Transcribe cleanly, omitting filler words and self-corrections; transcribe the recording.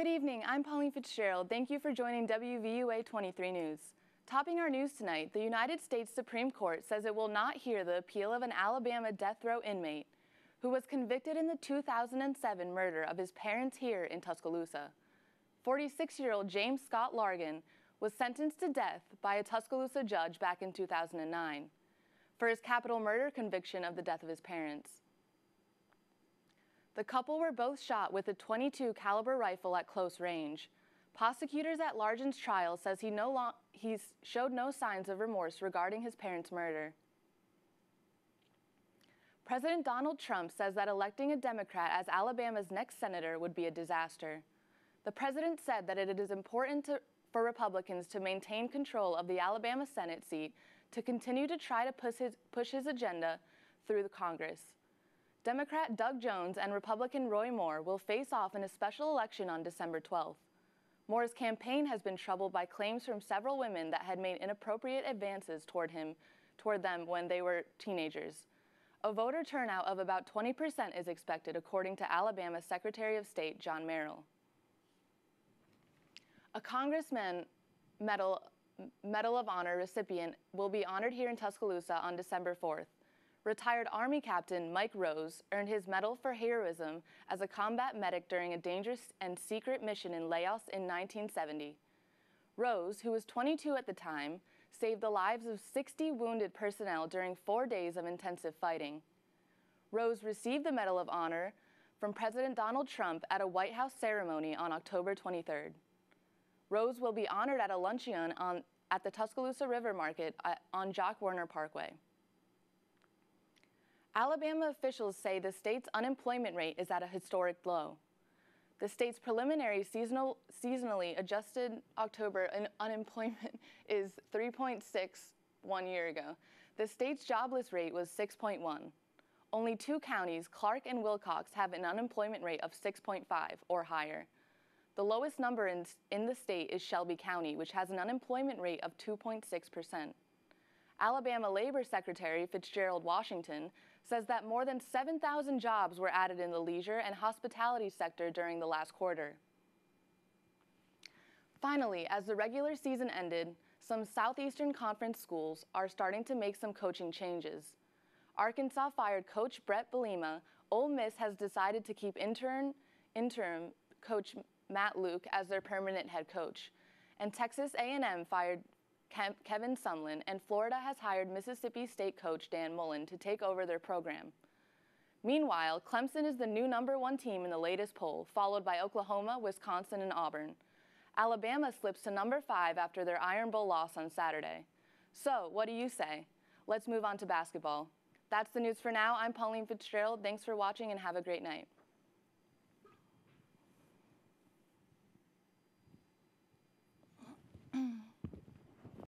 Good evening, I'm Pauline Fitzgerald. Thank you for joining WVUA 23 News. Topping our news tonight, the United States Supreme Court says it will not hear the appeal of an Alabama death row inmate who was convicted in the 2007 murder of his parents here in Tuscaloosa. 46-year-old James Scott Largan was sentenced to death by a Tuscaloosa judge back in 2009 for his capital murder conviction of the death of his parents. The couple were both shot with a .22 caliber rifle at close range. Prosecutors at Largan's trial says he showed no signs of remorse regarding his parents' murder. President Donald Trump says that electing a Democrat as Alabama's next senator would be a disaster. The president said that it is important for Republicans to maintain control of the Alabama Senate seat to continue to try to push his agenda through the Congress. Democrat Doug Jones and Republican Roy Moore will face off in a special election on December 12th. Moore's campaign has been troubled by claims from several women that had made inappropriate advances toward them when they were teenagers. A voter turnout of about 20% is expected, according to Alabama Secretary of State John Merrill. A Congressman Medal of Honor recipient will be honored here in Tuscaloosa on December 4th. Retired Army Captain Mike Rose earned his Medal for Heroism as a combat medic during a dangerous and secret mission in Laos in 1970. Rose, who was 22 at the time, saved the lives of 60 wounded personnel during 4 days of intensive fighting. Rose received the Medal of Honor from President Donald Trump at a White House ceremony on October 23rd. Rose will be honored at a luncheon at the Tuscaloosa River Market on Jock Warner Parkway. Alabama officials say the state's unemployment rate is at a historic low. The state's preliminary seasonally adjusted October unemployment is 3.6 1 year ago. The state's jobless rate was 6.1. Only 2 counties, Clark and Wilcox, have an unemployment rate of 6.5 or higher. The lowest number in the state is Shelby County, which has an unemployment rate of 2.6%. Alabama Labor Secretary Fitzgerald Washington says that more than 7,000 jobs were added in the leisure and hospitality sector during the last quarter. Finally, as the regular season ended, some Southeastern Conference schools are starting to make some coaching changes. Arkansas fired Coach Brett Bielema. Ole Miss has decided to keep interim coach Matt Luke as their permanent head coach. And Texas A&M fired Kevin Sumlin, and Florida has hired Mississippi State coach Dan Mullen to take over their program. Meanwhile, Clemson is the new #1 team in the latest poll, followed by Oklahoma, Wisconsin, and Auburn. Alabama slips to #5 after their Iron Bowl loss on Saturday. So, what do you say? Let's move on to basketball. That's the news for now. I'm Pauline Fitzgerald. Thanks for watching and have a great night.